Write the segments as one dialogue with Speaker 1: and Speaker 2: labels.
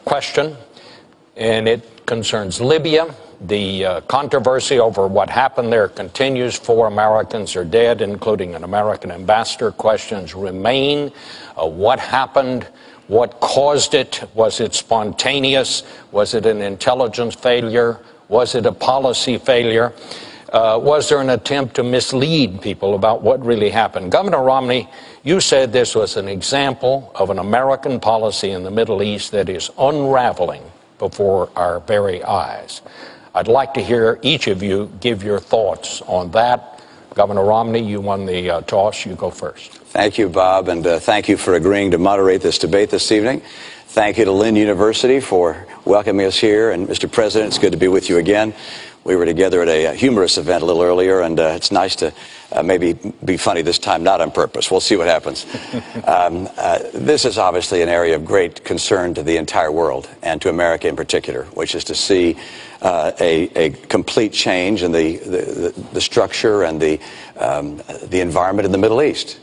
Speaker 1: question, and it concerns Libya. The controversy over what happened there continues. 4 Americans are dead, including an American ambassador. Questions remain. What happened? What caused it? Was it spontaneous? Was it an intelligence failure? Was it a policy failure? Was there an attempt to mislead people about what really happened? Governor Romney, you said this was an example of an American policy in the Middle East that is unraveling before our very eyes. I'd like to hear each of you give your thoughts on that. Governor Romney, you won the toss. You go first.
Speaker 2: Thank you, Bob, and thank you for agreeing to moderate this debate this evening. Thank you to Flynn University for welcoming us here. And, Mr. President, it's good to be with you again. We were together at a humorous event a little earlier, and it's nice to maybe be funny this time, not on purpose. We'll see what happens. This is obviously an area of great concern to the entire world, and to America in particular, which is to see a complete change in the structure and the environment in the Middle East.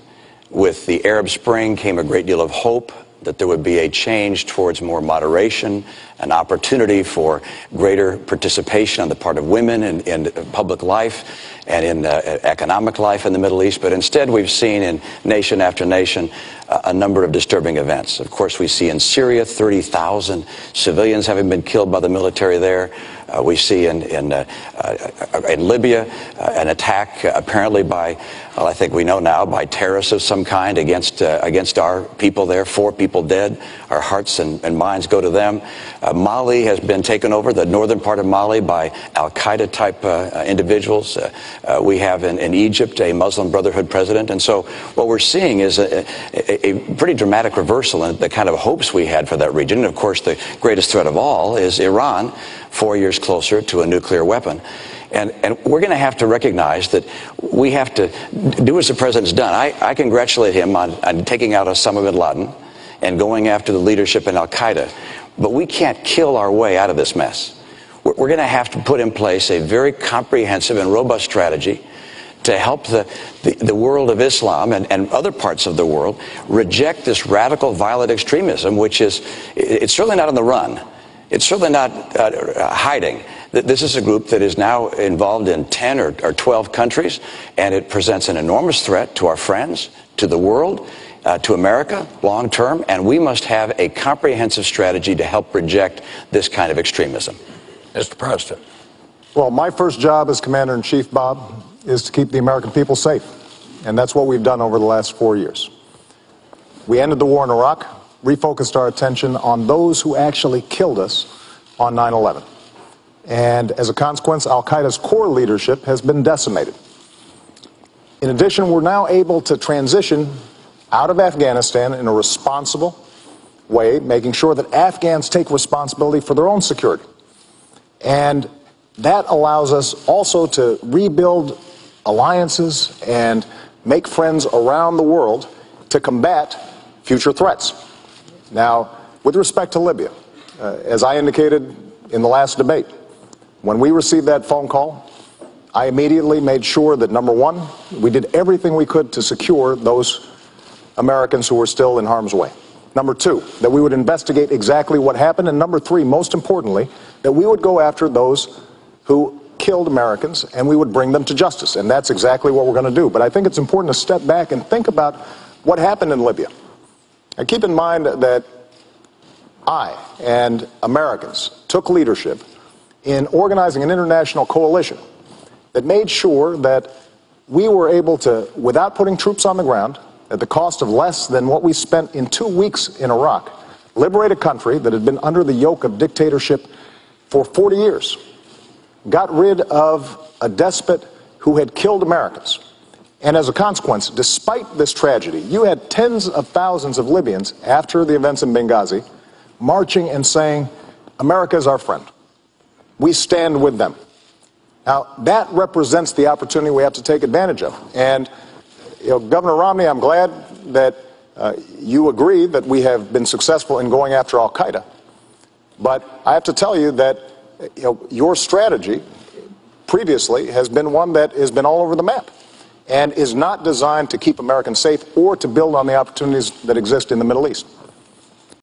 Speaker 2: With the Arab Spring came a great deal of hope that there would be a change towards more moderation, an opportunity for greater participation on the part of women in public life and in economic life in the Middle East. But instead, we've seen in nation after nation a number of disturbing events. Of course, we see in Syria 30,000 civilians having been killed by the military there. We see in Libya an attack apparently by, well, I think we know now, by terrorists of some kind against our people there. 4 people dead. Our hearts and minds go to them. Mali has been taken over, the northern part of Mali, by al-Qaeda type individuals. We have in Egypt a Muslim Brotherhood president. And so what we're seeing is a pretty dramatic reversal in the kind of hopes we had for that region. And of course, the greatest threat of all is Iran, 4 years closer to a nuclear weapon. And we're going to have to recognize that we have to do as the president's done. I congratulate him on taking out Osama bin Laden and going after the leadership in al-Qaeda. But we can't kill our way out of this mess. We're going to have to put in place a very comprehensive and robust strategy to help the world of Islam and other parts of the world reject this radical, violent extremism, which it's certainly not on the run. It's certainly not hiding. This is a group that is now involved in 10 or 12 countries, and it presents an enormous threat to our friends, to the world, to America long term, and we must have a comprehensive strategy to help reject this kind of extremism.
Speaker 1: Mr. President.
Speaker 3: Well, my first job as Commander-in-Chief, Bob, is to keep the American people safe, and that's what we've done over the last 4 years. We ended the war in Iraq, refocused our attention on those who actually killed us on 9/11. And as a consequence, al-Qaeda's core leadership has been decimated. In addition, we're now able to transition out of Afghanistan in a responsible way, making sure that Afghans take responsibility for their own security. And that allows us also to rebuild alliances and make friends around the world to combat future threats. Now, with respect to Libya, as I indicated in the last debate, when we received that phone call, I immediately made sure that, number one, we did everything we could to secure those Americans who were still in harm's way. Number two, that we would investigate exactly what happened. And number three, most importantly, that we would go after those who killed Americans and we would bring them to justice. And that's exactly what we're going to do. But I think it's important to step back and think about what happened in Libya. And keep in mind that I and Americans took leadership in organizing an international coalition that made sure that we were able to, without putting troops on the ground, at the cost of less than what we spent in 2 weeks in Iraq, liberate a country that had been under the yoke of dictatorship for 40 years, got rid of a despot who had killed Americans. And as a consequence, despite this tragedy, you had tens of thousands of Libyans, after the events in Benghazi, marching and saying, America is our friend. We stand with them. Now, that represents the opportunity we have to take advantage of. And, Governor Romney, I'm glad that you agree that we have been successful in going after al-Qaeda. But I have to tell you that your strategy previously has been one that has been all over the map and is not designed to keep Americans safe or to build on the opportunities that exist in the Middle East.